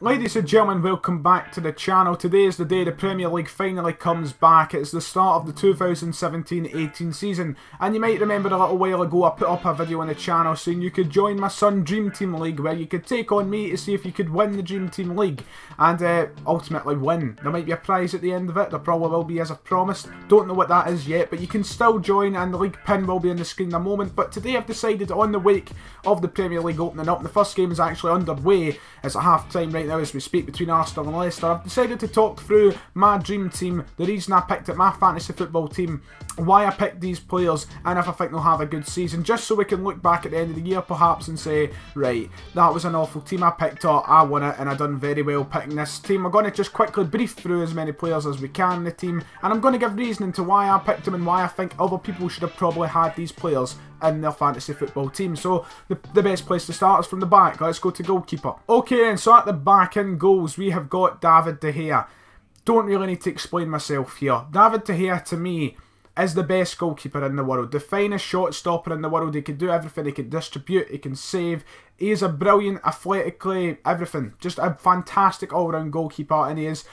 Ladies and gentlemen, welcome back to the channel. Today is the day the Premier League finally comes back. It's the start of the 2017-18 season, and you might remember a little while ago I put up a video on the channel saying you could join my son Dream Team League, where you could take on me to see if you could win the Dream Team League and ultimately win. There might be a prize at the end of it, there probably will be, as I've promised. Don't know what that is yet, but you can still join, and the league pin will be on the screen in a moment. But today I've decided, on the wake of the Premier League opening up, the first game is actually underway. It's at half time right now as we speak between Arsenal and Leicester. I've decided to talk through my dream team, the reason I picked it, my fantasy football team, why I picked these players, and if I think they'll have a good season, just so we can look back at the end of the year perhaps and say, right, that was an awful team I picked up, I won it, and I done very well picking this team. We're going to just quickly brief through as many players as we can in the team, and I'm going to give reasoning to why I picked them and why I think other people should have probably had these players in their fantasy football team. So the best place to start is from the back. Let's go to goalkeeper. Okay then, so at the back in goals we have got David De Gea. Don't really need to explain myself here. David De Gea to me is the best goalkeeper in the world, the finest shot stopper in the world. He can do everything, he can distribute, he can save. He is a brilliant, athletically, everything. Just a fantastic all-round goalkeeper, and he is,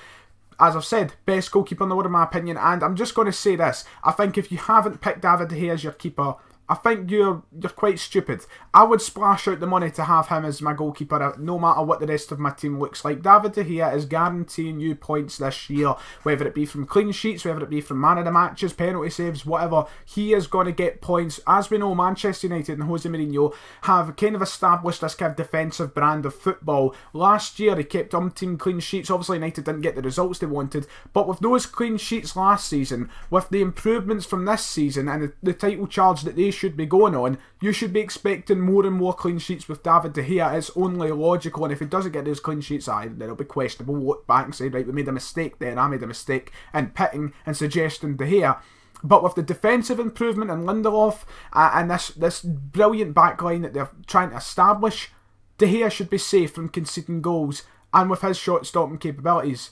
as I've said, best goalkeeper in the world in my opinion. And I'm just going to say this, I think if you haven't picked David De Gea as your keeper, I think you're quite stupid. I would splash out the money to have him as my goalkeeper no matter what the rest of my team looks like. David De Gea is guaranteeing you points this year, whether it be from clean sheets, whether it be from man of the matches, penalty saves, whatever. He is going to get points. As we know, Manchester United and Jose Mourinho have kind of established this kind of defensive brand of football. Last year he kept umpteen clean sheets. Obviously United didn't get the results they wanted, but with those clean sheets last season, with the improvements from this season and the title charge that they should be going on, you should be expecting more and more clean sheets with David De Gea. It's only logical, and if he doesn't get those clean sheets, then it'll be questionable. We'll look back and say, right, we made a mistake there, I made a mistake in picking and suggesting De Gea. But with the defensive improvement in Lindelof and this brilliant backline that they're trying to establish, De Gea should be safe from conceding goals, and with his shot stopping capabilities,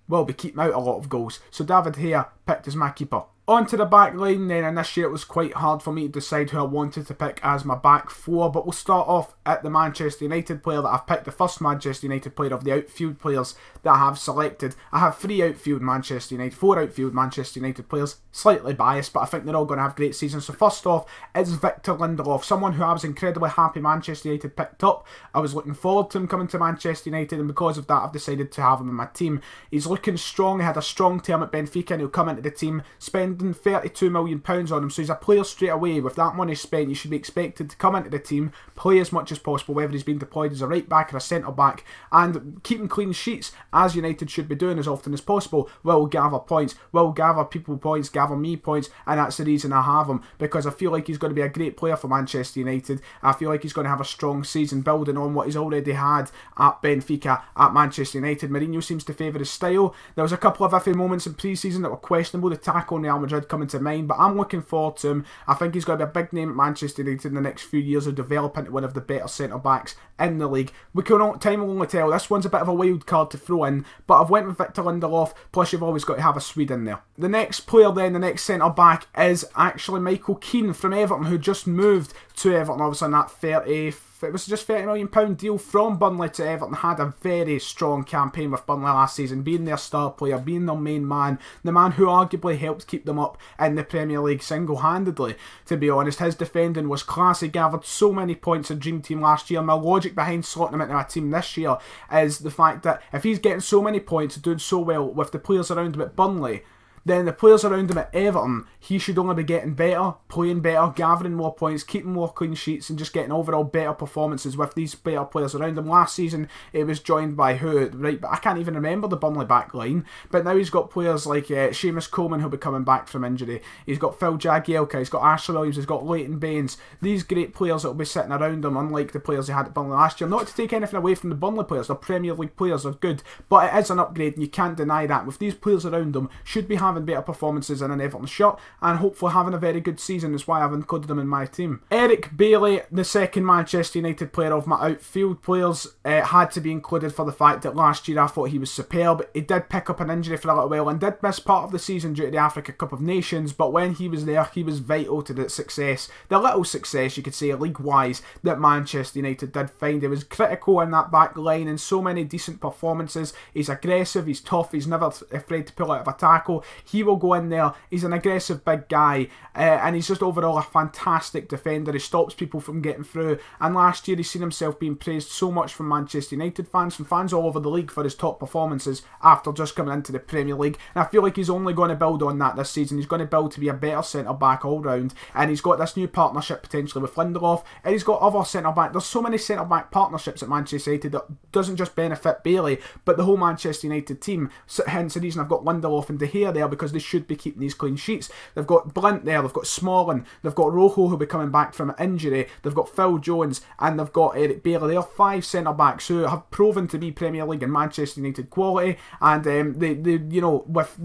will be keeping out a lot of goals. So David De Gea picked as my keeper. On to the back line then, and this year it was quite hard for me to decide who I wanted to pick as my back four, but we'll start off at the Manchester United player that I've picked, the first Manchester United player of the outfield players that I have selected. I have four outfield Manchester United players, slightly biased, but I think they're all going to have great seasons. So first off, it's Victor Lindelof, someone who I was incredibly happy Manchester United picked up. I was looking forward to him coming to Manchester United, and because of that I've decided to have him in my team. He's looking strong, he had a strong term at Benfica, and he'll come into the team, spending £32 million on him, so he's a player straight away. With that money spent, you should be expected to come into the team, play as much as possible, whether he's been deployed as a right back or a centre back, and keeping clean sheets, as United should be doing as often as possible, will gather points, will gather people points, gather me points, and that's the reason I have him, because I feel like he's going to be a great player for Manchester United. I feel like he's going to have a strong season, building on what he's already had at Benfica, at Manchester United. Mourinho seems to favour his style. There was a couple of iffy moments in pre-season that were questionable, the tackle on Real Madrid coming to mind, but I'm looking forward to him. I think he's going to be a big name at Manchester United in the next few years, and develop into one of the better centre-backs in the league. Time will only tell. This one's a bit of a wild card to throw in, but I've went with Victor Lindelof, plus you've always got to have a Swede in there. The next player then, the next centre-back, is actually Michael Keane from Everton, who just moved to Everton, obviously on that it was just £30 million deal from Burnley to Everton. Had a very strong campaign with Burnley last season, being their star player, being their main man, the man who arguably helped keep them up in the Premier League single-handedly, to be honest. His defending was class, he gathered so many points in Dream Team last year. My logic behind slotting him into my team this year is the fact that if he's getting so many points, doing so well with the players around him at Burnley, then the players around him at Everton, he should only be getting better, playing better, gathering more points, keeping more clean sheets, and just getting overall better performances with these better players around him. Last season, it was joined by who? Right, but I can't even remember the Burnley back line. But now he's got players like Seamus Coleman, who'll be coming back from injury. He's got Phil Jagielka, he's got Ashley Williams, he's got Leighton Baines. These great players that will be sitting around him, unlike the players he had at Burnley last year. Not to take anything away from the Burnley players, they're Premier League players, they're good, but it is an upgrade, and you can't deny that. With these players around him, should be having having better performances in an Everton shirt, and hopefully having a very good season is why I've included him in my team. Eric Bailey, the second Manchester United player of my outfield players, had to be included for the fact that last year I thought he was superb. He did pick up an injury for a little while and did miss part of the season due to the Africa Cup of Nations, but when he was there, he was vital to the success, the little success you could say league-wise, that Manchester United did find. He was critical in that back line in so many decent performances. He's aggressive, he's tough, he's never afraid to pull out of a tackle. He will go in there, he's an aggressive big guy, and he's just overall a fantastic defender. He stops people from getting through, and last year he's seen himself being praised so much from Manchester United fans, from fans all over the league, for his top performances after just coming into the Premier League, and I feel like he's only going to build on that this season. He's going to build to be a better centre-back all-round, and he's got this new partnership potentially with Lindelof, and he's got other centre-back. There's so many centre-back partnerships at Manchester United that doesn't just benefit Bailey, but the whole Manchester United team. So, hence the reason I've got Lindelof and De Gea there, because they should be keeping these clean sheets. They've got Blint there, they've got Smalling, they've got Rojo who'll be coming back from injury, they've got Phil Jones, and they've got Eric Bailey. They're 5 centre-backs who have proven to be Premier League and Manchester United quality, and they you know, with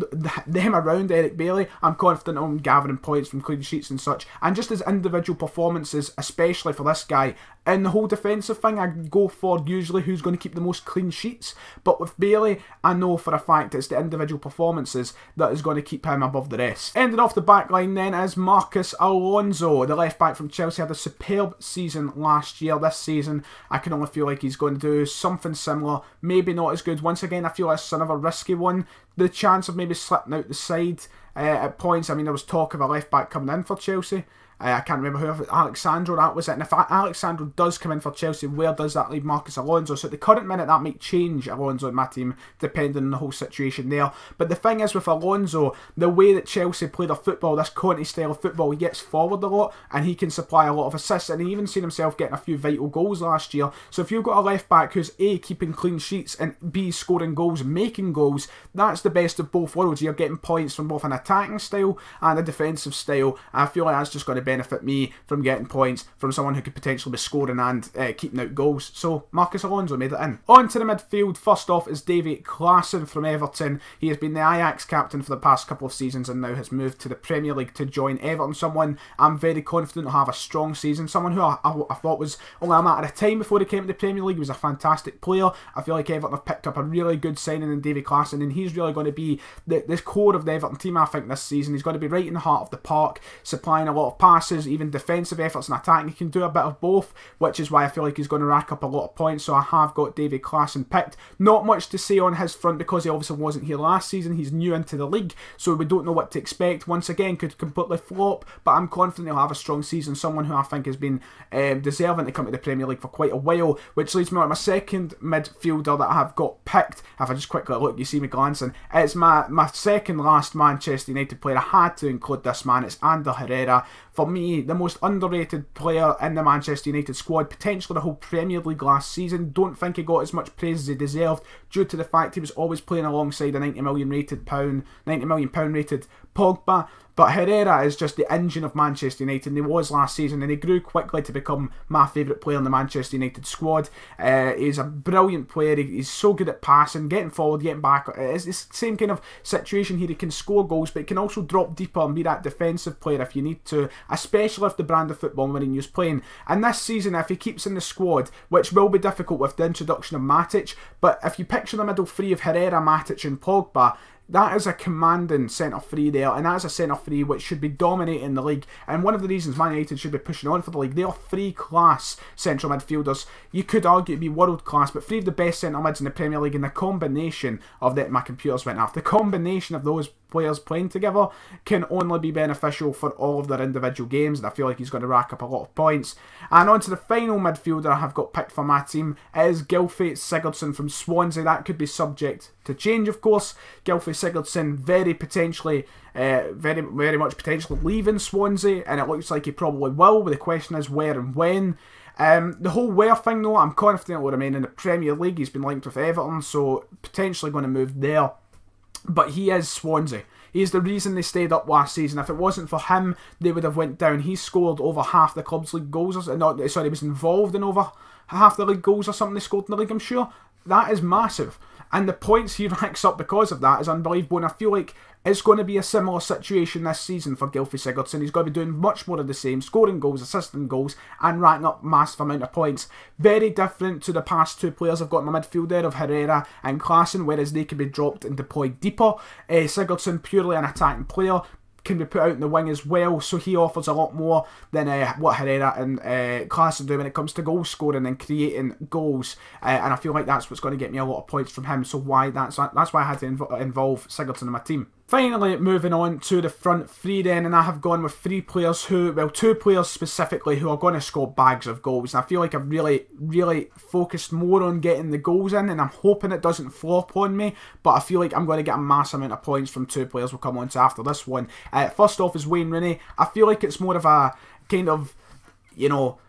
them around Eric Bailey, I'm confident on gathering points from clean sheets and such, and just his individual performances, especially for this guy. In the whole defensive thing, I go for usually who's going to keep the most clean sheets, but with Bailey, I know for a fact it's the individual performances that is going to keep him above the rest. Ending off the back line then is Marcos Alonso, the left back from Chelsea. Had a superb season last year. This season, I can only feel like he's going to do something similar, maybe not as good. Once again, I feel it's another risky one. The chance of maybe slipping out the side at points. I mean, there was talk of a left back coming in for Chelsea. I can't remember who, Alexandro, that was it. And if Alexandro does come in for Chelsea, where does that leave Marcos Alonso? So at the current minute, that might change Alonso in my team, depending on the whole situation there. But the thing is with Alonso, the way that Chelsea play their football, this Conte style of football, he gets forward a lot, and he can supply a lot of assists, and he even seen himself getting a few vital goals last year. So if you've got a left back who's A, keeping clean sheets, and B, scoring goals, making goals, that's the best of both worlds. You're getting points from both an attacking style and a defensive style. I feel like that's just going to benefit me from getting points from someone who could potentially be scoring and keeping out goals. So Marcos Alonso made it in. On to the midfield. First off is Davy Klaassen from Everton. He has been the Ajax captain for the past couple of seasons and now has moved to the Premier League to join Everton. Someone I'm very confident will have a strong season. Someone who I thought was only a matter of time before he came to the Premier League. He was a fantastic player. I feel like Everton have picked up a really good signing in Davy Klaassen, and he's really going to be the core of the Everton team, I think, this season. He's going to be right in the heart of the park, supplying a lot of passes, even defensive efforts and attacking. He can do a bit of both, which is why I feel like he's going to rack up a lot of points. So I have got Davy Klaassen picked. Not much to say on his front because he obviously wasn't here last season. He's new into the league, so we don't know what to expect. Once again, could completely flop, but I'm confident he'll have a strong season. Someone who I think has been deserving to come to the Premier League for quite a while, which leads me on to my second midfielder that I have got picked. If I just quickly look, you see me glancing. It's my second last Manchester United player. I had to include this man. It's Ander Herrera. For me, the most underrated player in the Manchester United squad, potentially the whole Premier League last season. Don't think he got as much praise as he deserved due to the fact he was always playing alongside a £90 million rated Pogba. But Herrera is just the engine of Manchester United, and he was last season, and he grew quickly to become my favourite player in the Manchester United squad. He's a brilliant player. He's so good at passing, getting forward, getting back. It's the same kind of situation here. He can score goals, but he can also drop deeper and be that defensive player if you need to, especially if the brand of football Mourinho's playing. And this season, if he keeps in the squad, which will be difficult with the introduction of Matic, but if you picture the middle three of Herrera, Matic and Pogba, that is a commanding centre three there, and that is a centre three which should be dominating the league. And one of the reasons Man United should be pushing on for the league, they are 3 class central midfielders. You could argue to be world class, but 3 of the best centre mids in the Premier League, and the combination of that, my computer's went off, the combination of those players playing together can only be beneficial for all of their individual games, and I feel like he's going to rack up a lot of points. And on to the final midfielder I have got picked for my team is Gylfi Sigurdsson from Swansea. That could be subject to change, of course. Gylfi Sigurdsson very much potentially leaving Swansea, and it looks like he probably will, but the question is where and when. The whole where thing though, I'm confident will remain in the Premier League. He's been linked with Everton, so potentially going to move there. But he is Swansea. He's the reason they stayed up last season. If it wasn't for him, they would have went down. He scored over half the club's league goals. He was involved in over half the league goals or something they scored in the league, I'm sure. That is massive. And the points he racks up because of that is unbelievable. And I feel like it's going to be a similar situation this season for Gylfi Sigurdsson. He's going to be doing much more of the same, scoring goals, assisting goals, and racking up massive amount of points. Very different to the past two players I've got in my midfield there of Herrera and Klaassen, whereas they can be dropped and deployed deeper. Sigurdsson, purely an attacking player, can be put out in the wing as well, so he offers a lot more than what Herrera and Klaassen do when it comes to goal scoring and creating goals, and I feel like that's what's going to get me a lot of points from him, so that's why I had to involve Sigurdsson in my team. Finally, moving on to the front three then, and I have gone with three players who, well, two players specifically who are going to score bags of goals. And I feel like I've really focused more on getting the goals in, and I'm hoping it doesn't flop on me, but I feel like I'm going to get a massive amount of points from two players we'll come on to after this one. First off is Wayne Rooney. I feel like it's more of a kind of, you know,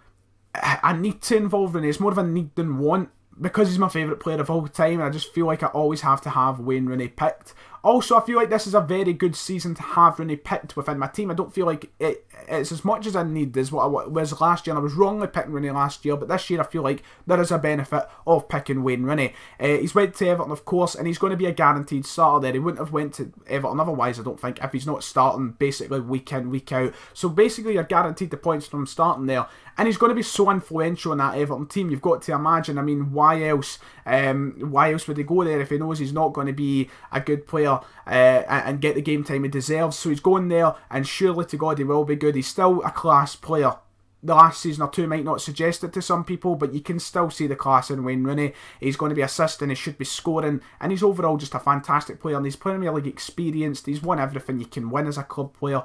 I need to involve Rooney. It's more of a need than want. Because he's my favourite player of all time, I just feel like I always have to have Wayne Rooney picked. Also, I feel like this is a very good season to have Rooney picked within my team. I don't feel like it's as much as I need as what I was last year. And I was wrongly picking Rooney last year, but this year I feel like there is a benefit of picking Wayne Rooney. He's went to Everton, of course, and he's going to be a guaranteed starter there. He wouldn't have went to Everton otherwise, I don't think, if he's not starting basically week in, week out. So basically, you're guaranteed the points from starting there. And he's going to be so influential in that Everton team. You've got to imagine, I mean, why else would he go there if he knows he's not going to be a good player and get the game time he deserves? So he's going there, and surely to God he will be good. He's still a class player. The last season or two might not suggest it to some people, but you can still see the class in Wayne Rooney. He's going to be assisting, he should be scoring, and he's overall just a fantastic player. And he's Premier League experienced, he's won everything you can win as a club player.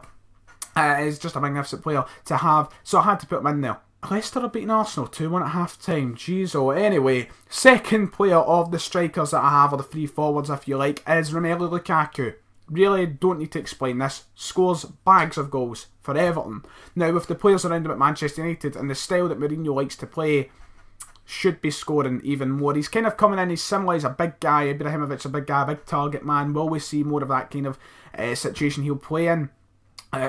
He's just a magnificent player to have, so I had to put him in there. Leicester are beating Arsenal 2-1 at half time. Jeez, oh. Anyway, second player of the strikers that I have, or the three forwards if you like, is Romelu Lukaku. Really don't need to explain this. Scores bags of goals for Everton. Now, with the players around him at Manchester United and the style that Mourinho likes to play, should be scoring even more. He's kind of coming in, he's similar, he's a big guy. Ibrahimovic's a big guy, a big target man. Will we see more of that kind of situation he'll play in?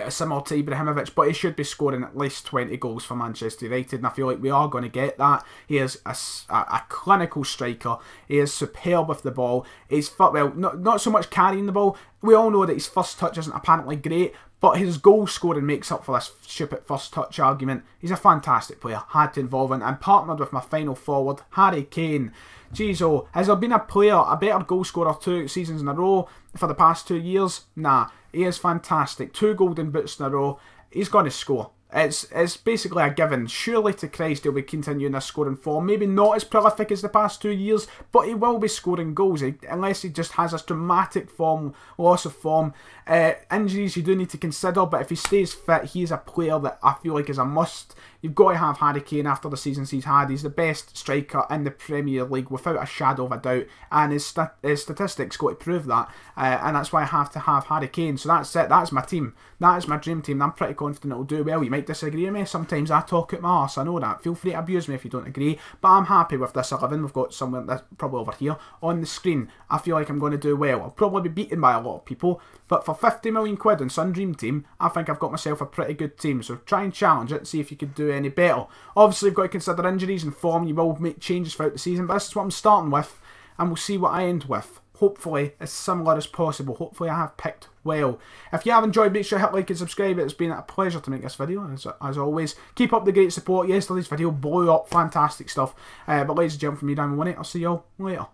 Similar to Ibrahimovic, but he should be scoring at least 20 goals for Manchester United, and I feel like we are going to get that. He is a clinical striker. He is superb with the ball. He's, well, not so much carrying the ball. We all know that his first touch isn't apparently great, but his goal scoring makes up for this stupid first touch argument. He's a fantastic player. Had to involve him, and partnered with my final forward, Harry Kane. Jeez, oh, has there been a player, a better goal scorer 2 seasons in a row for the past 2 years? Nah, he is fantastic. 2 golden boots in a row. He's going to score. It's basically a given. Surely to Christ he'll be continuing this scoring form. Maybe not as prolific as the past 2 years, but he will be scoring goals, unless he just has this dramatic loss of form. Injuries you do need to consider, but if he stays fit, he is a player that I feel like is a must. You've got to have Harry Kane after the seasons he's had. He's the best striker in the Premier League without a shadow of a doubt, and his statistics got to prove that, and that's why I have to have Harry Kane. So that's it, that's my team, that is my dream team. I'm pretty confident it'll do well. You might disagree with me, sometimes I talk out my arse, I know that. Feel free to abuse me if you don't agree, but I'm happy with this 11. We've got someone that's probably over here on the screen. I feel like I'm going to do well. I'll probably be beaten by a lot of people, but for 50 million quid on Sun Dream Team, I think I've got myself a pretty good team. So try and challenge it, see if you could do any better. Obviously, you've got to consider injuries and form. You will make changes throughout the season, but this is what I'm starting with, and we'll see what I end with. Hopefully, as similar as possible. Hopefully, I have picked well. If you have enjoyed, make sure you hit like and subscribe. It's been a pleasure to make this video, as always. Keep up the great support. Yesterday's video blew up. Fantastic stuff. But ladies and gentlemen, from me, Diamond Winnie, I'll see you all later.